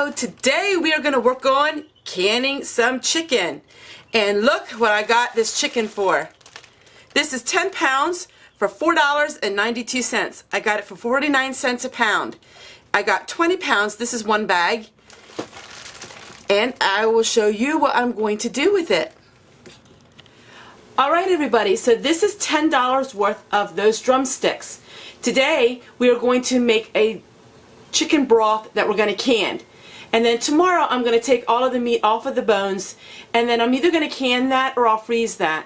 Hello, today we are going to work on canning some chicken. And look what I got this chicken for. This is 10 pounds for $4.92. I got it for 49 cents a pound. I got 20 pounds, this is one bag. And I will show you what I'm going to do with it. Alright everybody, so this is $10 worth of those drumsticks. Today we are going to make a chicken broth that we're going to can. And then tomorrow I'm going to take all of the meat off of the bones, and then I'm either going to can that or I'll freeze that.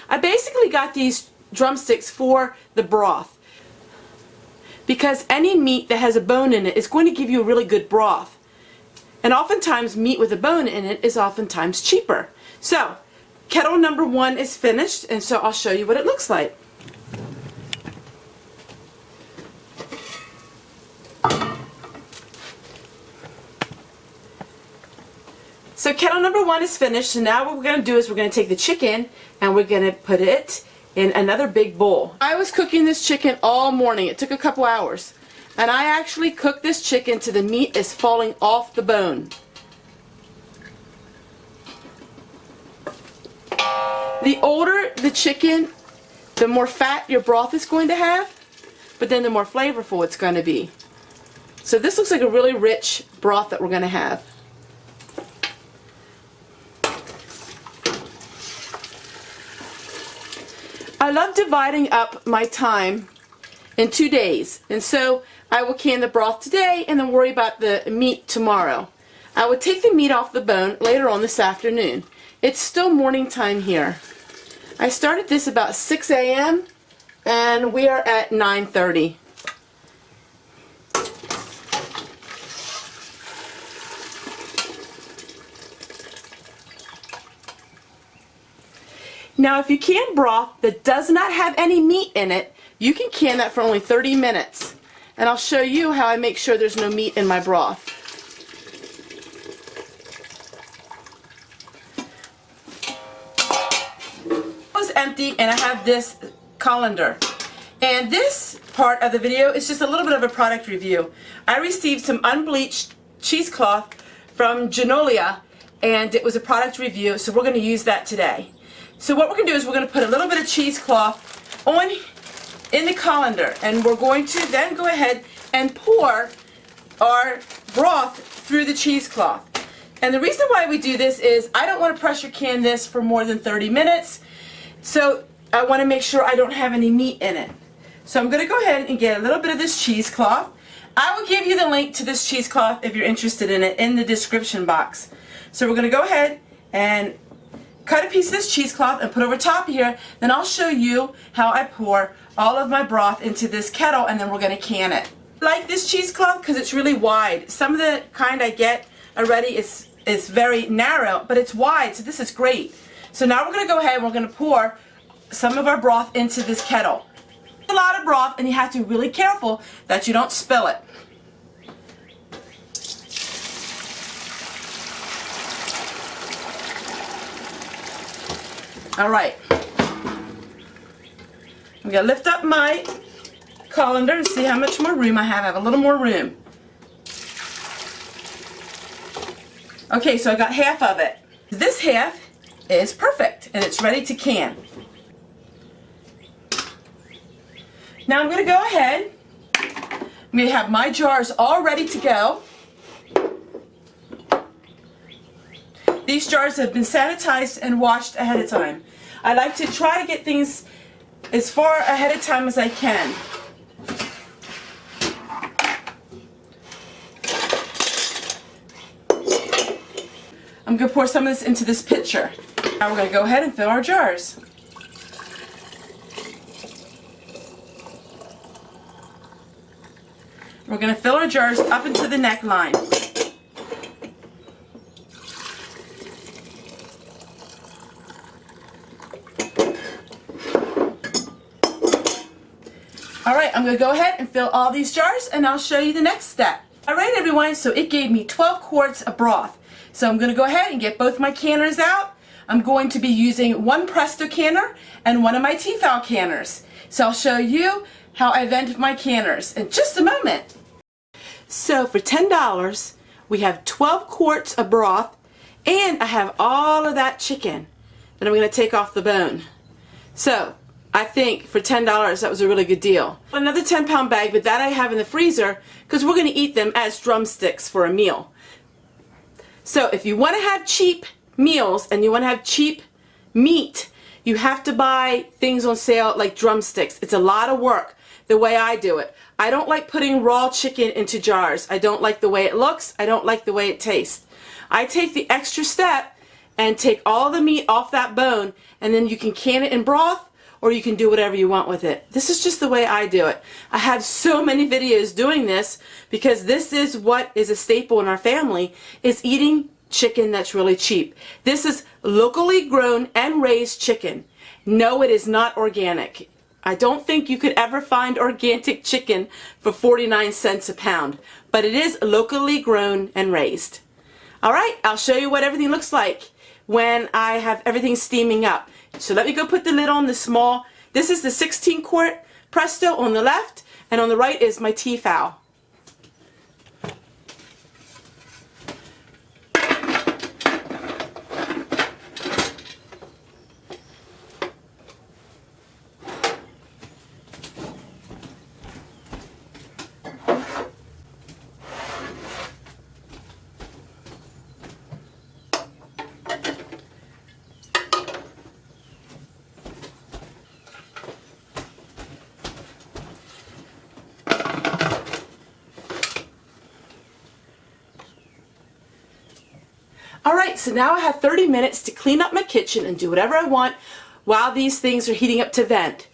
I basically got these drumsticks for the broth because any meat that has a bone in it is going to give you a really good broth. And oftentimes meat with a bone in it is oftentimes cheaper. So kettle number 1 is finished, and so I'll show you what it looks like. So kettle number 1 is finished, so now what we're going to do is we're going to take the chicken and we're going to put it in another big bowl. I was cooking this chicken all morning. It took a couple hours. And I actually cooked this chicken till the meat is falling off the bone. The older the chicken, the more fat your broth is going to have, but then the more flavorful it's going to be. So this looks like a really rich broth that we're going to have. I love dividing up my time in 2 days, and so I will can the broth today and then worry about the meat tomorrow. I would take the meat off the bone later on this afternoon. It's still morning time here. I started this about 6 a.m. and we are at 9:30. Now if you can broth that does not have any meat in it, you can can that for only 30 minutes. And I'll show you how I make sure there's no meat in my broth. It was empty and I have this colander. And this part of the video is just a little bit of a product review. I received some unbleached cheesecloth from Gingham, and it was a product review, so we're going to use that today. So what we're going to do is we're going to put a little bit of cheesecloth on in the colander, and we're going to then go ahead and pour our broth through the cheesecloth. And the reason why we do this is I don't want to pressure can this for more than 30 minutes, so I want to make sure I don't have any meat in it. So I'm going to go ahead and get a little bit of this cheesecloth. I will give you the link to this cheesecloth if you're interested in it in the description box. So we're going to go ahead and cut a piece of this cheesecloth and put over top here. Then I'll show you how I pour all of my broth into this kettle, and then we're going to can it. I like this cheesecloth because it's really wide. Some of the kind I get already is very narrow, but it's wide, so this is great. So now we're going to go ahead and we're going to pour some of our broth into this kettle. A lot of broth, and you have to be really careful that you don't spill it. Alright, I'm going to lift up my colander and see how much more room I have. I have a little more room. Okay, so I got half of it. This half is perfect and it's ready to can. Now I'm going to go ahead. I'm going to have my jars all ready to go. These jars have been sanitized and washed ahead of time. I like to try to get things as far ahead of time as I can. I'm going to pour some of this into this pitcher. Now we're going to go ahead and fill our jars. We're going to fill our jars up into the neckline. Alright, I'm going to go ahead and fill all these jars, and I'll show you the next step. Alright everyone, so it gave me 12 quarts of broth. So I'm going to go ahead and get both my canners out. I'm going to be using one Presto canner and one of my Tefal canners. So I'll show you how I vent my canners in just a moment. So for $10, We have 12 quarts of broth, and I have all of that chicken that I'm going to take off the bone. So I think for $10 that was a really good deal. Another 10-pound bag, but that I have in the freezer because we're going to eat them as drumsticks for a meal. So if you want to have cheap meals and you want to have cheap meat, you have to buy things on sale like drumsticks. It's a lot of work the way I do it. I don't like putting raw chicken into jars. I don't like the way it looks. I don't like the way it tastes. I take the extra step and take all the meat off that bone, and then you can can it in broth, or you can do whatever you want with it. This is just the way I do it. I have so many videos doing this because this is what is a staple in our family, is eating chicken that's really cheap. This is locally grown and raised chicken. No, it is not organic. I don't think you could ever find organic chicken for 49 cents a pound, but it is locally grown and raised. All right, I'll show you what everything looks like when I have everything steaming up. So let me go put the lid on the small. This is the 16-quart Presto on the left, and on the right is my Tefal. Alright, so now I have 30 minutes to clean up my kitchen and do whatever I want while these things are heating up to vent.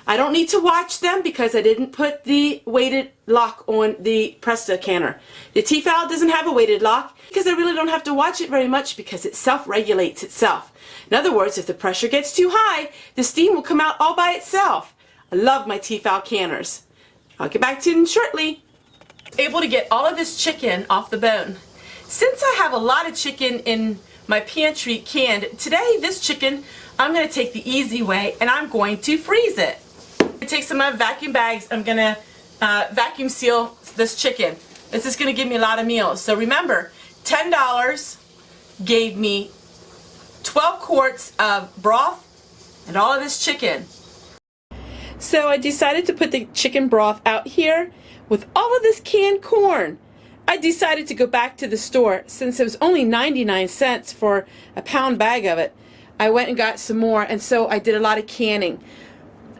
I don't need to watch them because I didn't put the weighted lock on the Presto canner. The Tefal doesn't have a weighted lock because I really don't have to watch it very much because it self-regulates itself. In other words, if the pressure gets too high, the steam will come out all by itself. I love my Tefal canners. I'll get back to them shortly. Able to get all of this chicken off the bone. Since I have a lot of chicken in my pantry canned, today this chicken, I'm going to take the easy way and I'm going to freeze it. I take some of my vacuum bags, I'm going to vacuum seal this chicken. This is going to give me a lot of meals. So remember, $10 gave me 12 quarts of broth and all of this chicken. So I decided to put the chicken broth out here with all of this canned corn. I decided to go back to the store since it was only 99 cents for a pound bag of it. I went and got some more, and so I did a lot of canning,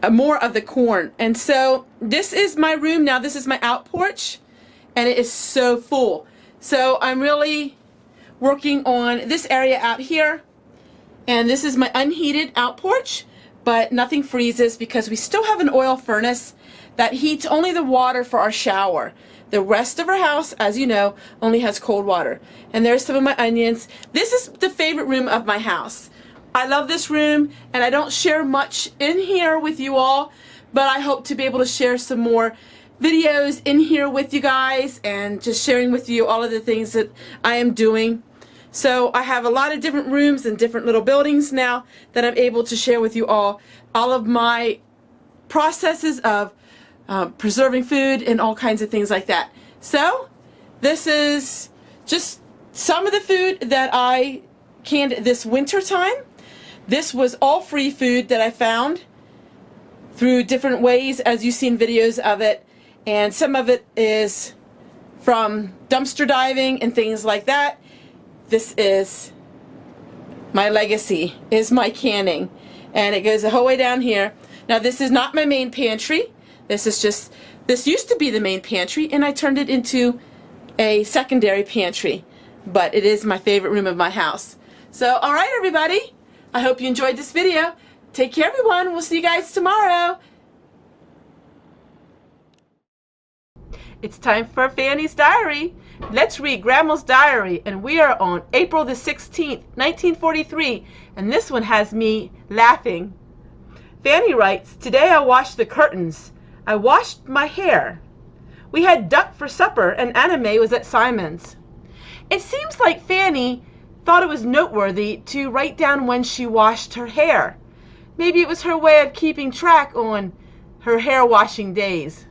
more of the corn. And so this is my room now. This is my out porch, and it is so full. So I'm really working on this area out here, and this is my unheated out porch, but nothing freezes because we still have an oil furnace that heats only the water for our shower. The rest of our house, as you know, only has cold water. And there's some of my onions. This is the favorite room of my house. I love this room, and I don't share much in here with you all, but I hope to be able to share some more videos in here with you guys and just sharing with you all of the things that I am doing. So I have a lot of different rooms and different little buildings now that I'm able to share with you all of my processes of preserving food and all kinds of things like that. So this is just some of the food that I canned this winter time. This was all free food that I found through different ways, as you've seen videos of it, and some of it is from dumpster diving and things like that. This is my legacy, is my canning, and it goes the whole way down here. Now this is not my main pantry. This used to be the main pantry, and I turned it into a secondary pantry, but it is my favorite room of my house. So, alright everybody, I hope you enjoyed this video. Take care everyone, we'll see you guys tomorrow. It's time for Fanny's Diary. Let's read Grandma's diary, and we are on April the 16th, 1943, and this one has me laughing. Fanny writes, "Today I washed the curtains. I washed my hair. We had duck for supper and anime was at Simon's." It seems like Fanny thought it was noteworthy to write down when she washed her hair. Maybe it was her way of keeping track on her hair washing days.